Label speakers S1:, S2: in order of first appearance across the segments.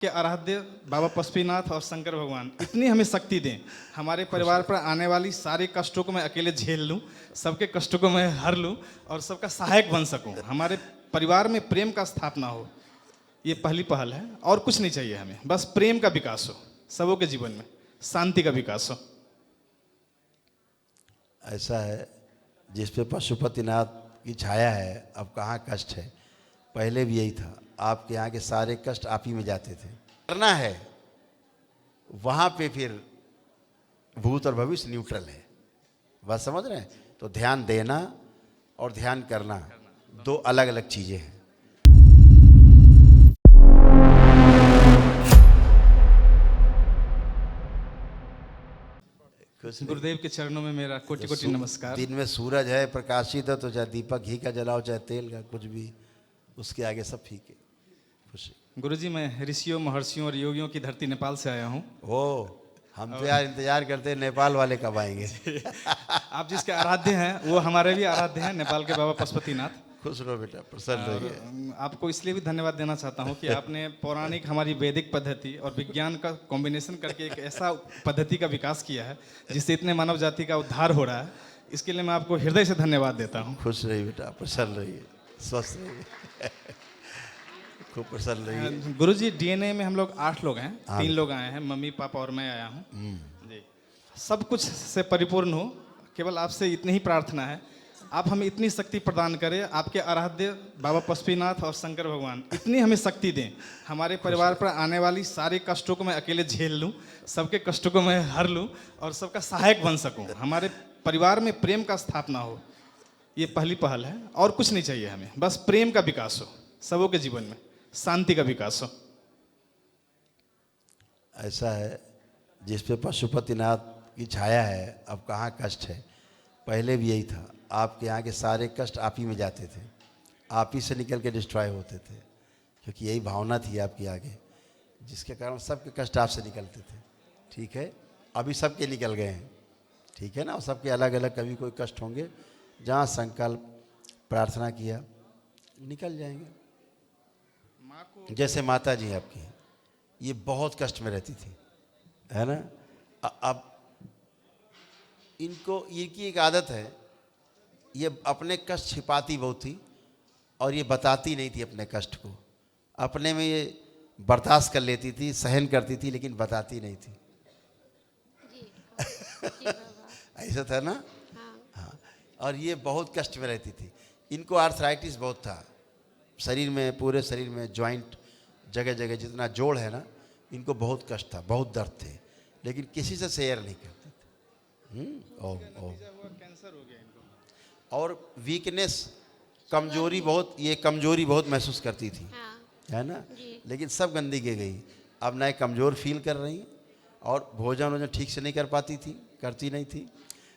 S1: के आराध्य बाबा पशुपतिनाथ और शंकर भगवान इतनी हमें शक्ति दें, हमारे परिवार पर आने वाली सारे कष्टों को मैं अकेले झेल लूं, सबके कष्टों को मैं हर लूं और सबका सहायक बन सकूं। हमारे परिवार में प्रेम का स्थापना हो, ये पहली पहल है। और कुछ नहीं चाहिए हमें, बस प्रेम का विकास हो, सबों के जीवन में शांति का विकास हो।
S2: ऐसा है जिस पे पशुपतिनाथ की छाया है, अब कहाँ कष्ट है। पहले भी यही था, आपके यहाँ के सारे कष्ट आप ही में जाते थे। करना है वहाँ पे फिर भूत और भविष्य न्यूट्रल है, बस समझ रहे हैं। तो ध्यान देना और ध्यान करना दो अलग अलग चीज़ें हैं।
S1: गुरुदेव के चरणों में मेरा कोटि कोटि नमस्कार।
S2: दिन में सूरज है प्रकाशित है, तो चाहे दीपक घी का जलाओ चाहे तेल का, कुछ भी उसके आगे सब फीके। खुशी।
S1: गुरुजी, मैं ऋषियों महर्षियों और योगियों की धरती नेपाल से आया हूँ।
S2: ओ, हम तो यार इंतजार करते हैं नेपाल वाले कब आएंगे।
S1: आप जिसके आराध्य हैं वो हमारे भी आराध्य हैं, नेपाल के बाबा पशुपतिनाथ।
S2: खुश रहो बेटा, प्रसन्न रहिए।
S1: आपको इसलिए भी धन्यवाद देना चाहता हूँ कि आपने पौराणिक हमारी वैदिक पद्धति और विज्ञान का कॉम्बिनेशन करके एक ऐसा पद्धति का विकास किया है जिससे इतने मानव जाति का उद्धार हो रहा है। इसके लिए मैं आपको हृदय से धन्यवाद देता हूँ।
S2: खुश रहिए बेटा, प्रसन्न रहिए, स्वस्थ रहिए, खूब प्रसन्न रहिए।
S1: गुरुजी, डीएनए में हम लोग 8 लोग हैं, 3 लोग आए हैं, मम्मी पापा और मैं आया हूँ जी। सब कुछ से परिपूर्ण हो, केवल आपसे इतनी ही प्रार्थना है, आप हमें इतनी शक्ति प्रदान करें। आपके आराध्य बाबा पशुपतिनाथ और शंकर भगवान इतनी हमें शक्ति दें, हमारे परिवार पर आने वाली सारे कष्टों को मैं अकेले झेल लूं, सबके कष्टों को मैं हर लूं और सबका सहायक बन सकूं। हमारे परिवार में प्रेम का स्थापना हो, ये पहली पहल है। और कुछ नहीं चाहिए हमें, बस प्रेम का विकास हो, सबों के जीवन में शांति का विकास हो।
S2: ऐसा है जिस पे पशुपतिनाथ की छाया है, अब कहाँ कष्ट है। पहले भी यही था, आपके यहाँ के सारे कष्ट आप ही में जाते थे, आप ही से निकल के डिस्ट्रॉय होते थे, क्योंकि यही भावना थी आपके आगे, जिसके कारण सबके कष्ट आपसे निकलते थे। ठीक है, अभी सबके निकल गए हैं, ठीक है ना। और सबके अलग अलग कभी कोई कष्ट होंगे, जहाँ संकल्प प्रार्थना किया निकल जाएंगे। जैसे माता जी आपकी, ये बहुत कष्ट में रहती थी, है ना। अब इनको, इनकी एक आदत है, ये अपने कष्ट छिपाती बहुत थी और ये बताती नहीं थी अपने कष्ट को। अपने में ये बर्दाश्त कर लेती थी, सहन करती थी, लेकिन बताती नहीं थी। जी ऐसा था ना। हाँ। और ये बहुत कष्ट में रहती थी। इनको आर्थराइटिस बहुत था शरीर में, पूरे शरीर में जॉइंट जगह जगह जितना जोड़ है ना, इनको बहुत कष्ट था, बहुत दर्द थे, लेकिन किसी से शेयर नहीं करते थे।
S1: कैंसर हो गया इनको।
S2: और वीकनेस, कमजोरी बहुत, ये कमजोरी बहुत महसूस करती थी, है ना। लेकिन सब गंदी के गई, अब नए कमज़ोर फील कर रही, और भोजन वोजन ठीक से नहीं कर पाती थी, करती नहीं थी,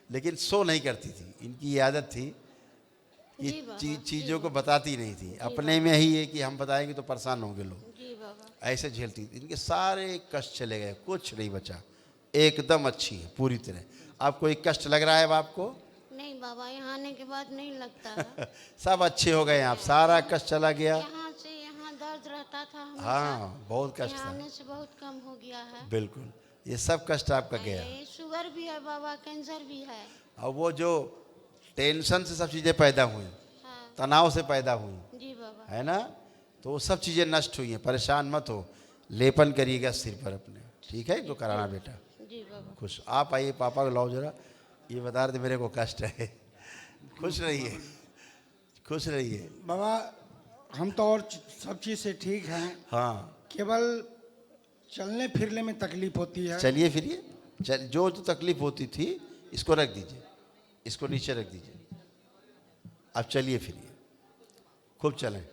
S2: लेकिन सो नहीं करती थी। इनकी ये आदत थी कि चीज़ों को बताती नहीं थी, अपने में ही है कि हम बताएंगे तो परेशान होंगे लोग, ऐसे झेलती थी। इनके सारे कष्ट चले गए, कुछ नहीं बचा, एकदम अच्छी है पूरी तरह। आप कोई कष्ट लग रहा है अब आपको?
S3: नहीं बाबा, यहाँ आने के बाद नहीं लगता है।
S2: सब अच्छे हो गए, आप सारा कष्ट चला गया।
S3: यहाँ से यहाँ दर्द रहता था हमेशा।
S2: हाँ, बहुत कष्ट था।
S3: आने से बहुत कम हो गया है।
S2: बिल्कुल, ये सब कष्ट आपका गया।
S3: ये शुगर भी है बाबा, कैंसर भी है।
S2: और वो जो टेंशन से सब चीज़ें पैदा हुई,
S3: हाँ।
S2: तनाव से पैदा हुई,
S3: जी बाबा,
S2: है ना, तो वो सब चीज़ें नष्ट हुई हैं। परेशान मत हो, लेपन करिएगा सिर पर अपने, ठीक है, तो कराना बेटा।
S3: जी बाबा।
S2: खुश। आप आइए, पापा को लाओ जरा, ये बता रहे थे मेरे को कष्ट है। खुश रहिए, खुश रहिए
S4: बाबा। हम तो और सब चीज़ से ठीक हैं,
S2: हाँ,
S4: केवल चलने फिरने में तकलीफ होती है।
S2: चलिए फिरिए, जो जो तकलीफ होती थी इसको रख दीजिए, इसको नीचे रख दीजिए। अब चलिए फिरिए, खूब चलें,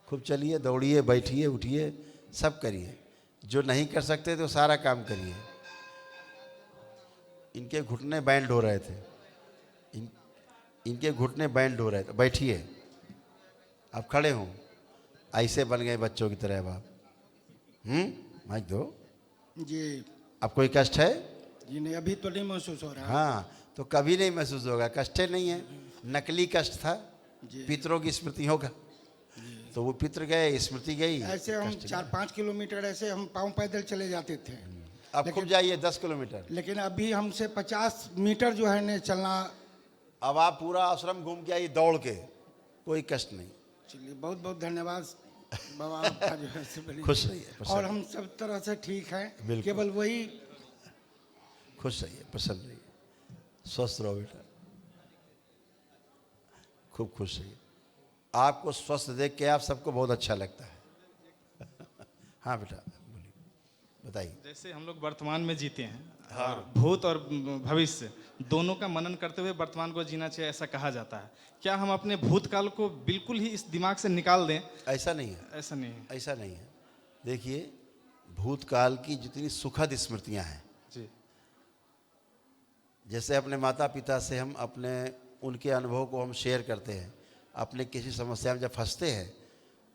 S2: खूब चलिए, दौड़िए, बैठिए, उठिए, सब करिए। जो नहीं कर सकते तो सारा काम करिए। इनके घुटने बैंड हो रहे थे, इनके घुटने बैंड हो रहे थे। बैठिए, आप खड़े हों, ऐसे बन गए बच्चों की तरह अब आप। माइक दो
S4: जी।
S2: अब कोई कष्ट है?
S4: जी नहीं, अभी तो नहीं महसूस हो रहा है।
S2: हाँ, तो कभी नहीं महसूस होगा, कष्ट नहीं है, नकली कष्ट था, पितरों की स्मृतियों का, तो वो पितृ गए, स्मृति गई।
S4: ऐसे हम
S2: कष्ट
S4: 4-5 किलोमीटर ऐसे हम पाँव पैदल चले जाते थे,
S2: अब खूब जाइए 10 किलोमीटर।
S4: लेकिन अभी हमसे 50 मीटर जो है ने चलना।
S2: अब आप पूरा आश्रम घूम के आइए दौड़ के, कोई कष्ट नहीं।
S4: चलिए बहुत बहुत धन्यवाद बाबा आपका जो है से बड़ी।
S2: खुश रहिए, प्रसन्न
S4: और हम सब तरह से ठीक हैं,
S2: बिल्कुल।
S4: केवल वही
S2: खुश रहिए, प्रसन्न रहिए, स्वस्थ रहो बेटा, खूब खुश रहिए। आपको स्वस्थ देख के आप सबको बहुत अच्छा लगता है। हाँ बेटा बोलिए, बताइए।
S1: जैसे हम लोग वर्तमान में जीते हैं और भूत और भविष्य दोनों का मनन करते हुए वर्तमान को जीना चाहिए, ऐसा कहा जाता है। क्या हम अपने भूतकाल को बिल्कुल ही इस दिमाग से निकाल दें?
S2: ऐसा नहीं है,
S1: ऐसा नहीं है
S2: ऐसा नहीं है। देखिए, भूतकाल की जितनी सुखद स्मृतियां हैं,
S1: जी।
S2: जैसे अपने माता पिता से हम अपने उनके अनुभव को हम शेयर करते हैं। अपने किसी समस्या में जब फंसते हैं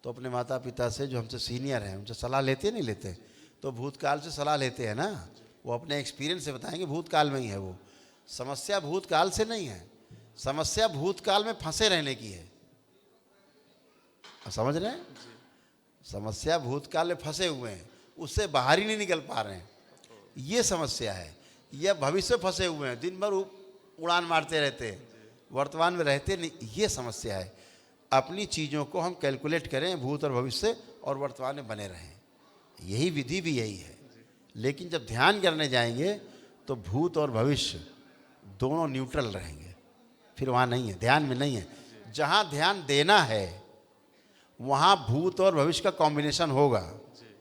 S2: तो अपने माता पिता से, जो हमसे सीनियर हैं, उनसे सलाह लेते नहीं लेते? तो भूतकाल से सलाह लेते हैं ना, वो अपने एक्सपीरियंस से बताएंगे, भूतकाल में ही है वो समस्या, भूतकाल से नहीं है। समस्या भूतकाल में फंसे रहने की है, आप समझ रहे हैं? समस्या भूतकाल में फंसे हुए हैं, उससे बाहर ही नहीं निकल पा रहे हैं, ये समस्या है। या भविष्य में फंसे हुए हैं, दिन भर उड़ान मारते रहते हैं, वर्तमान में रहते नहीं, ये समस्या है। अपनी चीज़ों को हम कैलकुलेट करें, भूत और भविष्य, और वर्तमान में बने रहें, यही विधि भी यही है। लेकिन जब ध्यान करने जाएंगे तो भूत और भविष्य दोनों न्यूट्रल रहेंगे, फिर वहाँ नहीं है, ध्यान में नहीं है। जहाँ ध्यान देना है वहाँ भूत और भविष्य का कॉम्बिनेशन होगा,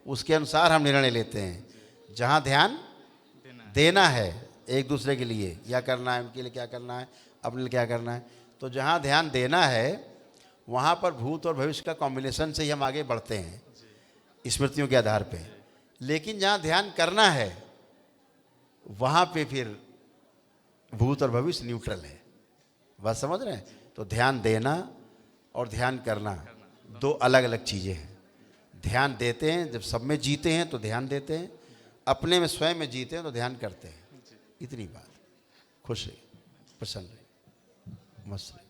S2: उसके अनुसार हम निर्णय लेते हैं। जहाँ ध्यान देना है एक दूसरे के लिए, क्या करना है, उनके लिए क्या करना है, अपने लिए क्या करना है, तो जहाँ ध्यान देना है वहाँ पर भूत और भविष्य का कॉम्बिनेशन से ही हम आगे बढ़ते हैं स्मृतियों के आधार पे। लेकिन जहाँ ध्यान करना है वहाँ पे फिर भूत और भविष्य न्यूट्रल है। बात समझ रहे हैं? तो ध्यान देना और ध्यान करना दो अलग अलग चीज़ें हैं। ध्यान देते हैं जब सब में जीते हैं तो ध्यान देते हैं, अपने में स्वयं में जीते हैं तो ध्यान करते हैं। इतनी बात। खुश रहिए, प्रसन्न रहिए, मस्त रहिए।